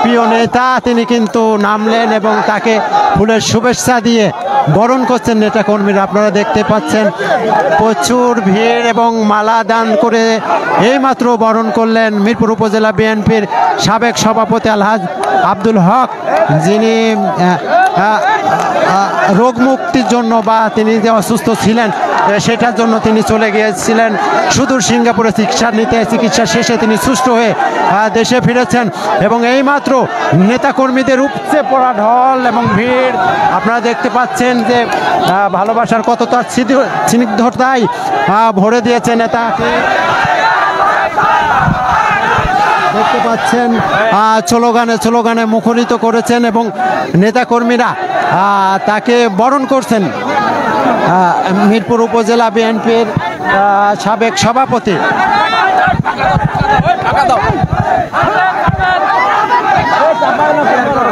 প্রিয় নেতা তিনি কিন্তু নামলেন এবং তাকে ফুলের শুভেচ্ছা দিয়ে বরণ করছেন নেতা কর্মীরা। আপনারা দেখতে পাচ্ছেন প্রচুর ভিড় এবং মালা দান করে এইমাত্র বরণ করলেন মিরপুর উপজেলা বিএনপির সাবেক সভাপতি আলহাজ আব্দুল হক, যিনি রোগ মুক্তির জন্য বা তিনি যে অসুস্থ ছিলেন সেটার জন্য তিনি চলে গিয়েছিলেন সুদূর সিঙ্গাপুরে চিকিৎসা শেষে তিনি সুস্থ হয়ে দেশে ফিরেছেন এবং এইমাত্র নেতাকর্মীদের উপচে পড়া ঢল এবং ভিড় আপনারা দেখতে পাচ্ছেন যে ভালোবাসার কতটা স্নিগ্ধতায় ভরে দিয়েছে নেতাকে। দেখতে পাচ্ছেন স্লোগানে মুখরিত করেছেন এবং নেতাকর্মীরা তাকে বরণ করছেন। মিরপুর উপজেলা বিএনপির সাবেক সভাপতি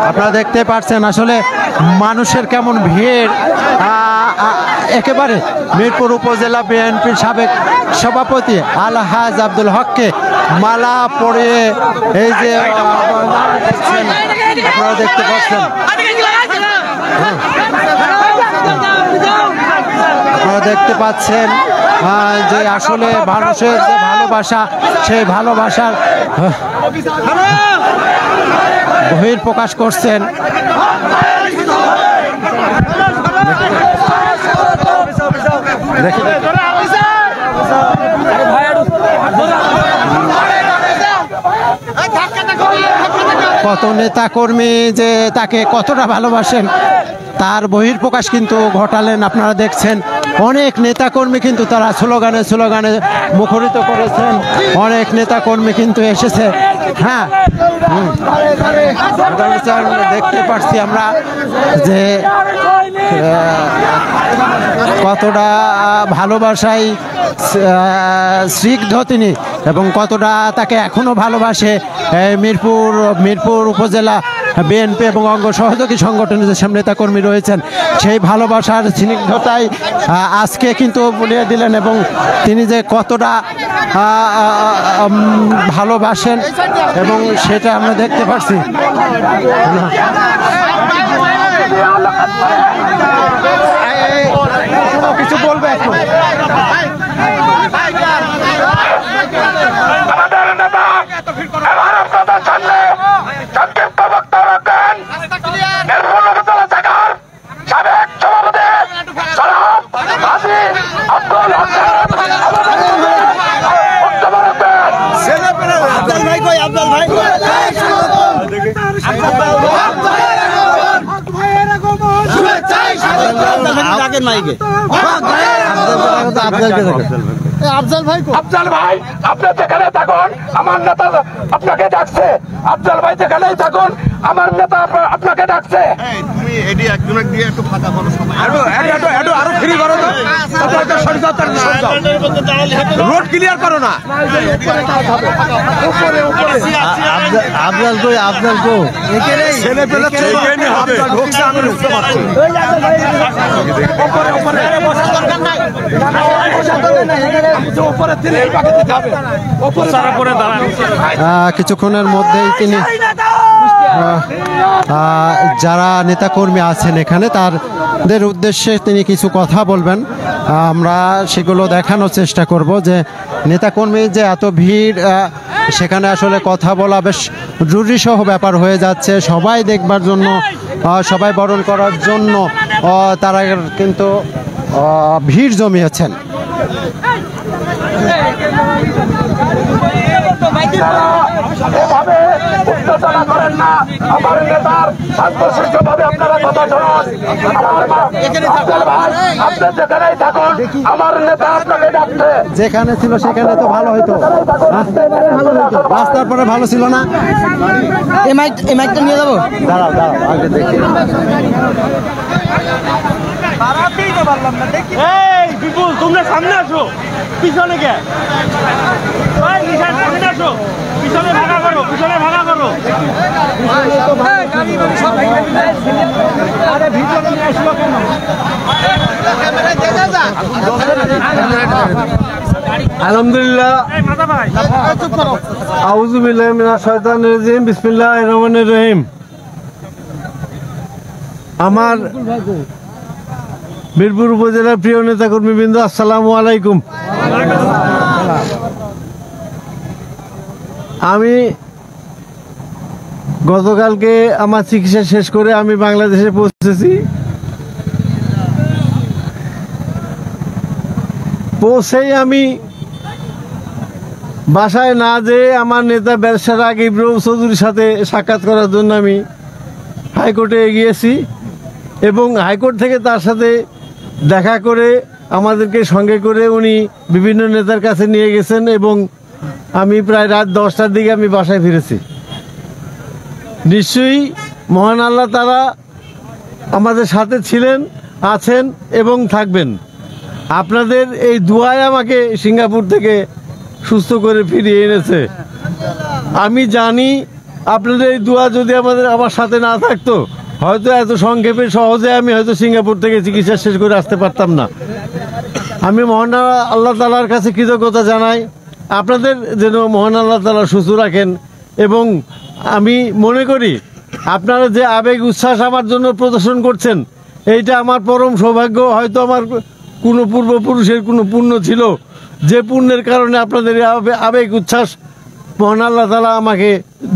আপনারা দেখতে পাচ্ছেন আসলে মানুষের কেমন ভিড়। একেবারে মিরপুর উপজেলা বিএনপির সাবেক সভাপতি আলহাজ আব্দুল হককে মালা পরিয়ে এই যে আপনারা দেখতে পাচ্ছেন, আপনারা দেখতে পাচ্ছেন যে আসলে মানুষের যে ভালোবাসা সেই ভালোবাসার বহির প্রকাশ করছেন। কত নেতা কর্মী যে তাকে কতটা ভালোবাসেন তার বহির প্রকাশ কিন্তু ঘটালেন। আপনারা দেখছেন অনেক নেতাকর্মী কিন্তু তারা স্লোগানে মুখরিত করেছেন। অনেক নেতাকর্মী কিন্তু এসেছে। হ্যাঁ, দেখতে পাচ্ছি আমরা যে কতটা ভালোবাসায় স্নিগ্ধ তিনি এবং কতটা তাকে এখনো ভালোবাসে মিরপুর উপজেলা বিএনপি এবং অঙ্গ সহযোগী সংগঠনের যেসব নেতাকর্মী রয়েছেন সেই ভালোবাসার স্নিগ্ধতায় আজকে কিন্তু বলিয়ে দিলেন এবং তিনি যে কতটা ভালোবাসেন এবং সেটা আমরা দেখতে পাচ্ছি। কিছু বলবে এখন আফজাল ভাই আপনি যেখানে থাকুন আমার নেতা আপনাকে ডাকছে। আফজাল ভাই যেখানেই থাকুন আমার নেতা আপনাকে ডাকছে। তুমি এডি একজনকে দিয়ে একটু ফাঁকা করো, সবাই আরো ফ্রি করো তো, রোড ক্লিয়ার করো না। আফজাল কো ছেলে পেলে হবে ঢোকছে, আমি বুঝতে পারছি। কিছুক্ষণের মধ্যেই তিনি যারা নেতাকর্মী আছেন এখানে তাদের উদ্দেশ্যে তিনি কিছু কথা বলবেন। আমরা সেগুলো দেখানোর চেষ্টা করব যে নেতাকর্মী যে এত ভিড় সেখানে আসলে কথা বলা বেশ জরুরিসহ ব্যাপার হয়ে যাচ্ছে। সবাই দেখবার জন্য, সবাই বরণ করার জন্য তারা কিন্তু ভিড় জমিয়েছেন। এভাবে উত্তেজনা করেন না, আমার নেতার শান্তশিষ্টভাবে আপনারা কথা শুনুন। আপনি যেখানেই থাকুন আমার নেতা আপনাকে ডাকছে। যেখানে ছিল সেখানে তো ভালো হইতো, রাস্তার পরে ভালো ছিল না। এই মাইকটা নিয়ে যাবো, দাঁড়াও আগে দেখি। বিপুল তোমরা সামনে আসো, পিছনে কে আসো, পিছনে ভাগা করো। আলহামদুলিল্লাহ, আউযু বিল্লাহি মিনাশ শাইতানির রাজিম, বিসমিল্লাহির রহমানির রহিম। আমার মিরপুর উপজেলার প্রিয় নেতা কর্মীবৃন্দ, আসসালামু আলাইকুম। আমি গতকালকে আমার চিকিৎসা শেষ করে আমি বাংলাদেশে পৌঁছেছি। পৌঁছেই আমি বাসায় না যেয়ে আমার নেতা ব্যারিস্টার রাগিব রৌফ চৌধুরীর সাথে সাক্ষাৎ করার জন্য আমি হাইকোর্টে এগিয়েছি এবং হাইকোর্ট থেকে তার সাথে দেখা করে আমাদেরকে সঙ্গে করে উনি বিভিন্ন নেতার কাছে নিয়ে গেছেন এবং আমি প্রায় রাত 10টার দিকে আমি বাসায় ফিরেছি। নিশ্চয়ই মহান আল্লাহ তাআলা আমাদের সাথে ছিলেন, আছেন এবং থাকবেন। আপনাদের এই দোয়ায় আমাকে সিঙ্গাপুর থেকে সুস্থ করে ফিরিয়ে এনেছে। আমি জানি আপনাদের এই দোয়া যদি আমার সাথে না থাকতো, হয়তো এত সংক্ষেপে সহজে আমি হয়তো সিঙ্গাপুর থেকে চিকিৎসা শেষ করে আসতে পারতাম না। আমি মহান আল্লাহ তাআলার কাছে কৃতজ্ঞতা জানাই। আপনাদের যেন মহান আল্লাহ তাআলা সুস্থ রাখেন এবং আমি মনে করি আপনারা যে আবেগ উচ্ছ্বাস আমার জন্য প্রদর্শন করছেন, এইটা আমার পরম সৌভাগ্য। হয়তো আমার কোনো পূর্বপুরুষের কোনো পুণ্য ছিল, যে পুণ্যের কারণে আপনাদের আবেগ উচ্ছ্বাস মহান আল্লাহ তাআলা আমাকে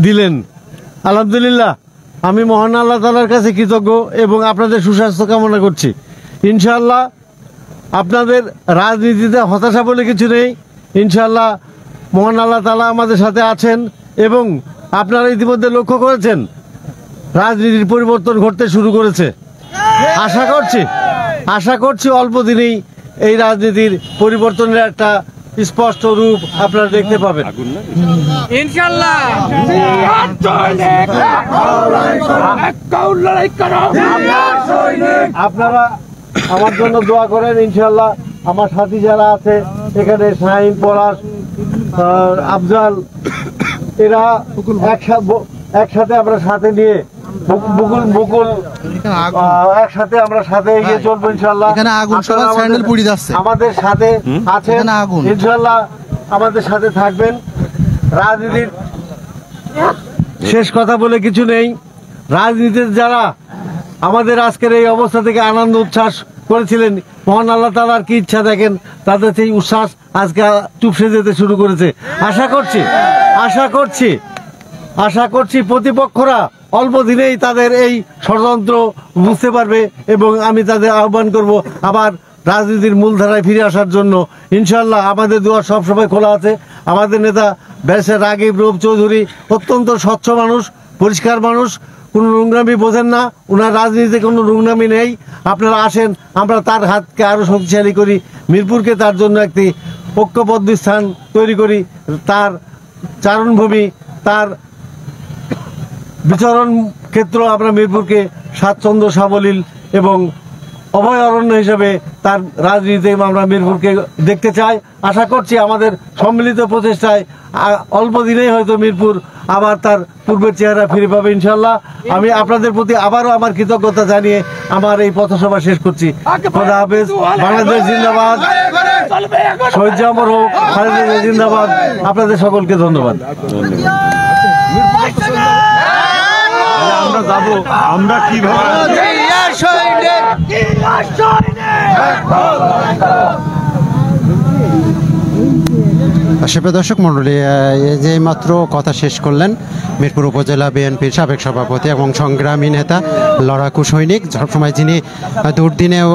দিলেন। আলহামদুলিল্লাহ, আমি মহান আল্লাহ তাআলার কাছে কৃতজ্ঞ এবং আপনাদের সুস্বাস্থ্য কামনা করছি। ইনশাআল্লাহ আপনাদের রাজনীতিতে হতাশা বলে কিছু নেই। ইনশাআল্লাহ মহান আল্লাহ তাআলা আমাদের সাথে আছেন এবং আপনারা ইতিমধ্যে লক্ষ্য করেছেন রাজনীতির পরিবর্তন ঘটতে শুরু করেছে। আশা করছি অল্প দিনেই এই রাজনীতির পরিবর্তনের একটা স্পষ্ট রূপ আপনারা দেখতে পাবেন ইনশাআল্লাহ। আপনারা আমার জন্য দোয়া করেন। ইনশাআল্লাহ আমার সাথী যারা আছে এখানে, শাহিন, পলাশ, আফজাল, এরা একসাথে আমরা সাথে নিয়ে বুকুল একসাথে আমরা সাথে এগিয়ে চলবো ইনশাআল্লাহ। আমাদের সাথে আছেন, ইনশাআল্লাহ আমাদের সাথে থাকবেন। রাজনীতির শেষ কথা বলে কিছু নেই। রাজনীতির যারা আমাদের আজকের এই অবস্থা থেকে আনন্দ উচ্ছ্বাস করেছিলেন, মহান আল্লাহ তাআলার কি ইচ্ছা দেখেন, তাদের সেই উচ্ছ্বাস আজকে চুপসে যেতে শুরু করেছে। আশা করছি প্রতিপক্ষরা অল্প দিনেই তাদের এই ষড়যন্ত্র বুঝতে পারবে এবং আমি তাদের আহ্বান করব আবার রাজনীতির মূলধারায় ফিরে আসার জন্য। ইনশাআল্লাহ আমাদের দুয়ার সবসময় খোলা আছে। আমাদের নেতা ব্যারিস্টার রাগিব রৌফ চৌধুরী অত্যন্ত স্বচ্ছ মানুষ, পরিষ্কার মানুষ, কোনো নোংরামি বোঝেন না। ওনার রাজনীতিতে কোনো নোংরামি নেই। আপনারা আসেন, আমরা তার হাতকে আরও শক্তিশালী করি, মিরপুরকে তার জন্য একটি ঐক্যবদ্ধ স্থান তৈরি করি, তার চারণভূমি, তার বিচরণ ক্ষেত্র আমরা মিরপুরকে স্বাচ্ছন্দ্য, সাবলীল এবং অভয় অরণ্য হিসেবে তার রাজনীতিতে আমরা মিরপুরকে দেখতে চাই। আশা করছি আমাদের সম্মিলিত প্রচেষ্টায় অল্প দিনেই হয়তো মিরপুর আবার তার পূর্বের চেহারা ফিরে পাবে ইনশাআল্লাহ। আমি আপনাদের প্রতি আবারও আমার কৃতজ্ঞতা জানিয়ে আমার এই পথসভা শেষ করছি। খোদা হাফেজ। বাংলাদেশ জিন্দাবাদ, শহীদ জামর হোক, খালেদা জিন্দাবাদ। আপনাদের সকলকে ধন্যবাদ। আমরা যাবো, আমরা কিভাবে সুপ্রিয় দর্শক মণ্ডলী, যে মাত্র কথা শেষ করলেন মিরপুর উপজেলা বিএনপির সাবেক সভাপতি এবং সংগ্রামী নেতা, লড়াকু সৈনিক, সবসময় যিনি দুর্দিনেও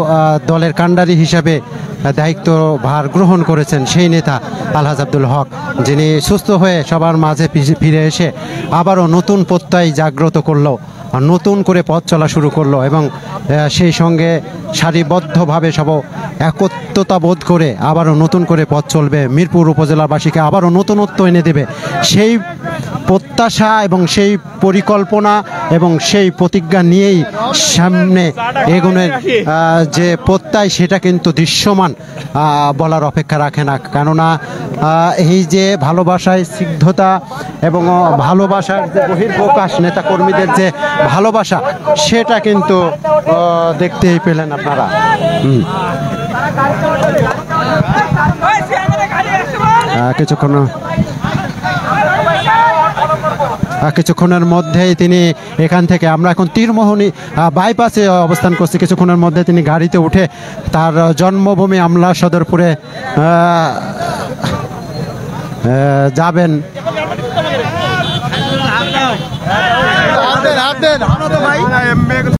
দলের কাণ্ডারি হিসাবে দায়িত্ব ভার গ্রহণ করেছেন, সেই নেতা আলহাজ আব্দুল হক, যিনি সুস্থ হয়ে সবার মাঝে ফিরে এসে আবারও নতুন প্রত্যয় জাগ্রত করলো, নতুন করে পথ চলা শুরু করলো এবং সেই সঙ্গে সারিবদ্ধভাবে সব একত্রতা বোধ করে আবারও নতুন করে পথ চলবে, মিরপুর উপজেলাবাসীকে আবারও নতুনত্ব এনে দেবে, সেই প্রত্যাশা এবং সেই পরিকল্পনা এবং সেই প্রতিজ্ঞা নিয়েই সামনে এগোনের যে প্রত্যয়, সেটা কিন্তু দৃশ্যমান বলার অপেক্ষা রাখে না। কেননা এই যে ভালোবাসায় সিদ্ধতা এবং ভালোবাসার যে বহির্প্রকাশ, নেতা কর্মীদের যে ভালোবাসা, সেটা কিন্তু দেখতেই পেলেন আপনারা। কিছুক্ষণের মধ্যেই তিনি এখান থেকে, আমরা এখন তীরমোহনী বাইপাসে অবস্থান করছি, কিছুক্ষণের মধ্যে তিনি গাড়িতে উঠে তার জন্মভূমি আমলা সদরপুরে যাবেন।